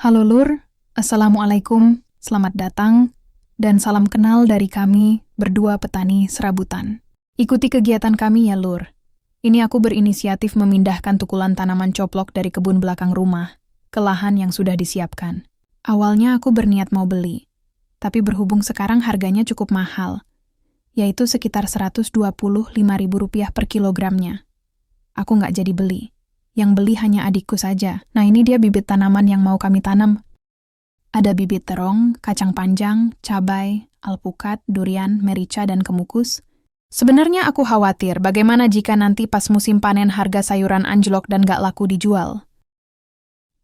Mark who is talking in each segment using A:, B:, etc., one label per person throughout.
A: Halo Lur, Assalamualaikum, selamat datang, dan salam kenal dari kami berdua petani serabutan. Ikuti kegiatan kami ya Lur. Ini aku berinisiatif memindahkan tukulan tanaman coplok dari kebun belakang rumah ke lahan yang sudah disiapkan. Awalnya aku berniat mau beli, tapi berhubung sekarang harganya cukup mahal, yaitu sekitar Rp125.000 per kilogramnya. Aku nggak jadi beli. Yang beli hanya adikku saja. Nah ini dia bibit tanaman yang mau kami tanam. Ada bibit terong, kacang panjang, cabai, alpukat, durian, merica, dan kemukus. Sebenarnya aku khawatir bagaimana jika nanti pas musim panen harga sayuran anjlok dan gak laku dijual.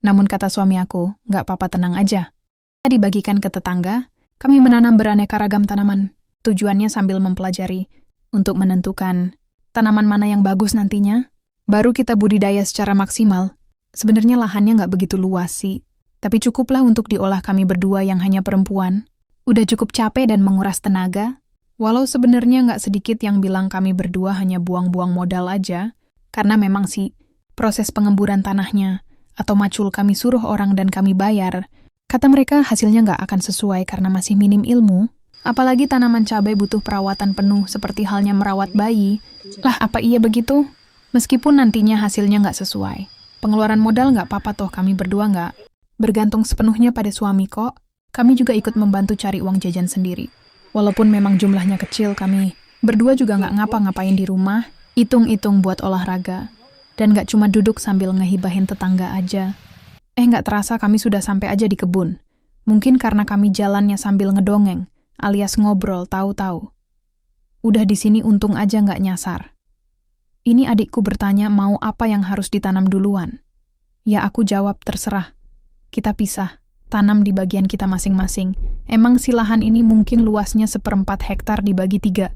A: Namun kata suami aku, gak apa-apa, tenang aja. Dibagikan ke tetangga, kami menanam beraneka ragam tanaman. Tujuannya sambil mempelajari untuk menentukan tanaman mana yang bagus nantinya. Baru kita budidaya secara maksimal. Sebenarnya lahannya nggak begitu luas sih, tapi cukuplah untuk diolah kami berdua yang hanya perempuan. Udah cukup capek dan menguras tenaga. Walau sebenarnya nggak sedikit yang bilang kami berdua hanya buang-buang modal aja, karena memang sih proses pengemburan tanahnya, atau macul kami suruh orang dan kami bayar. Kata mereka hasilnya nggak akan sesuai karena masih minim ilmu. Apalagi tanaman cabai butuh perawatan penuh seperti halnya merawat bayi. Lah apa iya begitu? Meskipun nantinya hasilnya nggak sesuai. Pengeluaran modal nggak apa-apa toh, kami berdua nggak bergantung sepenuhnya pada suami kok. Kami juga ikut membantu cari uang jajan sendiri. Walaupun memang jumlahnya kecil, kami berdua juga nggak ngapa-ngapain di rumah, hitung-hitung buat olahraga. Dan nggak cuma duduk sambil ngehibahin tetangga aja. Nggak terasa kami sudah sampai aja di kebun. Mungkin karena kami jalannya sambil ngedongeng, alias ngobrol tahu-tahu. Udah di sini untung aja nggak nyasar. Ini adikku bertanya mau apa yang harus ditanam duluan. Ya aku jawab terserah. Kita pisah, tanam di bagian kita masing-masing. Emang si lahan ini mungkin luasnya 1/4 hektar dibagi 3.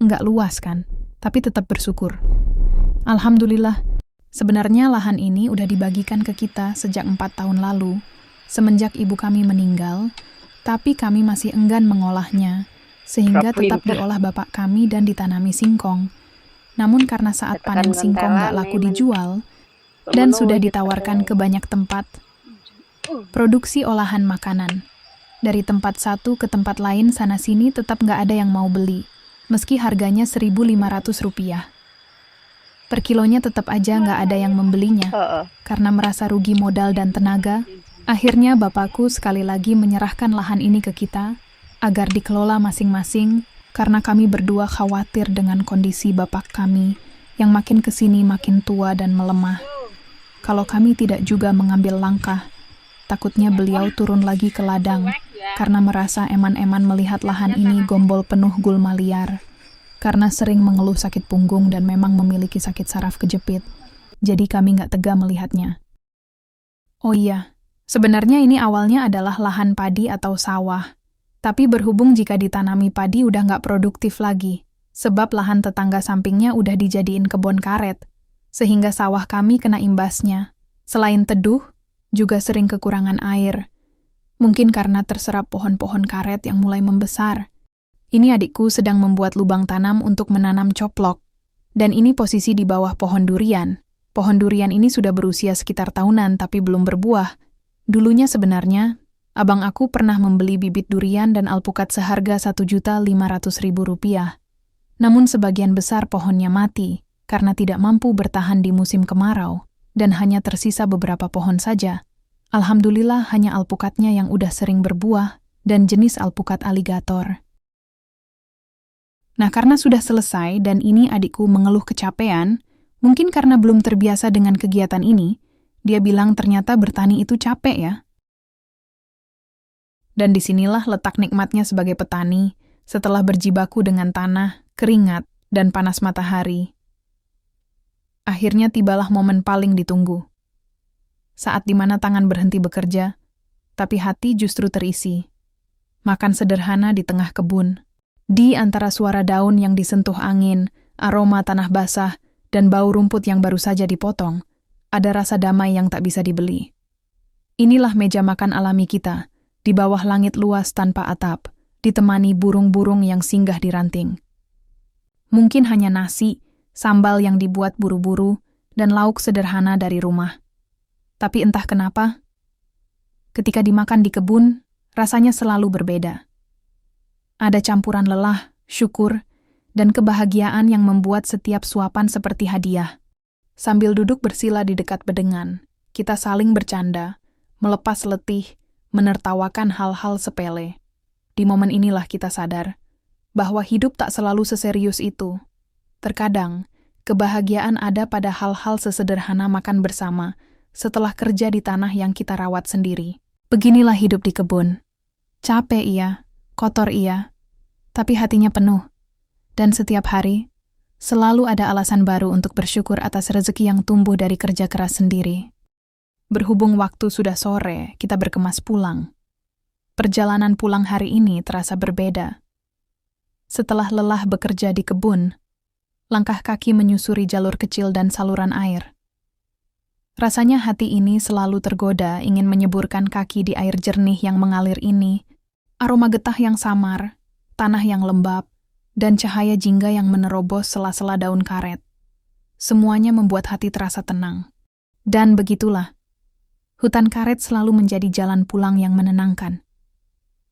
A: Nggak luas kan, tapi tetap bersyukur. Alhamdulillah, sebenarnya lahan ini udah dibagikan ke kita sejak 4 tahun lalu. Semenjak ibu kami meninggal, tapi kami masih enggan mengolahnya, sehingga tetap diolah bapak kami dan ditanami singkong. Namun karena saat panen singkong nggak laku dijual dan sudah ditawarkan ke banyak tempat, produksi olahan makanan. Dari tempat satu ke tempat lain sana-sini tetap nggak ada yang mau beli, meski harganya Rp1.500. Per kilonya tetap aja nggak ada yang membelinya. Karena merasa rugi modal dan tenaga, akhirnya bapakku sekali lagi menyerahkan lahan ini ke kita, agar dikelola masing-masing. Karena kami berdua khawatir dengan kondisi bapak kami yang makin kesini makin tua dan melemah. Kalau kami tidak juga mengambil langkah, takutnya beliau turun lagi ke ladang karena merasa eman-eman melihat lahan ini gombol penuh gulma liar. Karena sering mengeluh sakit punggung dan memang memiliki sakit saraf kejepit, jadi kami nggak tega melihatnya. Oh iya, sebenarnya ini awalnya adalah lahan padi atau sawah. Tapi berhubung jika ditanami padi udah nggak produktif lagi, sebab lahan tetangga sampingnya udah dijadiin kebun karet, sehingga sawah kami kena imbasnya. Selain teduh, juga sering kekurangan air. Mungkin karena terserap pohon-pohon karet yang mulai membesar. Ini adikku sedang membuat lubang tanam untuk menanam coplok. Dan ini posisi di bawah pohon durian. Pohon durian ini sudah berusia sekitar tahunan tapi belum berbuah. Dulunya sebenarnya, abang aku pernah membeli bibit durian dan alpukat seharga Rp1.500.000. Namun sebagian besar pohonnya mati karena tidak mampu bertahan di musim kemarau dan hanya tersisa beberapa pohon saja. Alhamdulillah hanya alpukatnya yang udah sering berbuah dan jenis alpukat aligator. Nah karena sudah selesai dan ini adikku mengeluh kecapean, mungkin karena belum terbiasa dengan kegiatan ini, dia bilang ternyata bertani itu capek ya. Dan disinilah letak nikmatnya sebagai petani, setelah berjibaku dengan tanah, keringat, dan panas matahari. Akhirnya tibalah momen paling ditunggu. Saat dimana tangan berhenti bekerja, tapi hati justru terisi. Makan sederhana di tengah kebun. Di antara suara daun yang disentuh angin, aroma tanah basah, dan bau rumput yang baru saja dipotong, ada rasa damai yang tak bisa dibeli. Inilah meja makan alami kita, di bawah langit luas tanpa atap, ditemani burung-burung yang singgah di ranting. Mungkin hanya nasi, sambal yang dibuat buru-buru, dan lauk sederhana dari rumah. Tapi entah kenapa, Ketika dimakan di kebun, rasanya selalu berbeda. Ada campuran lelah, syukur, dan kebahagiaan yang membuat setiap suapan seperti hadiah. Sambil duduk bersila di dekat bedengan, kita saling bercanda, melepas letih, menertawakan hal-hal sepele. Di momen inilah kita sadar bahwa hidup tak selalu seserius itu. Terkadang, kebahagiaan ada pada hal-hal sesederhana makan bersama setelah kerja di tanah yang kita rawat sendiri. Beginilah hidup di kebun. Capek iya, kotor iya, tapi hatinya penuh. Dan setiap hari, selalu ada alasan baru untuk bersyukur atas rezeki yang tumbuh dari kerja keras sendiri. Berhubung waktu sudah sore, kita berkemas pulang. Perjalanan pulang hari ini terasa berbeda. Setelah lelah bekerja di kebun, langkah kaki menyusuri jalur kecil dan saluran air. Rasanya hati ini selalu tergoda ingin menyeburkan kaki di air jernih yang mengalir ini, aroma getah yang samar, tanah yang lembab, dan cahaya jingga yang menerobos sela-sela daun karet. Semuanya membuat hati terasa tenang. Dan begitulah, hutan karet selalu menjadi jalan pulang yang menenangkan.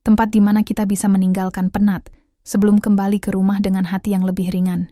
A: Tempat di mana kita bisa meninggalkan penat sebelum kembali ke rumah dengan hati yang lebih ringan.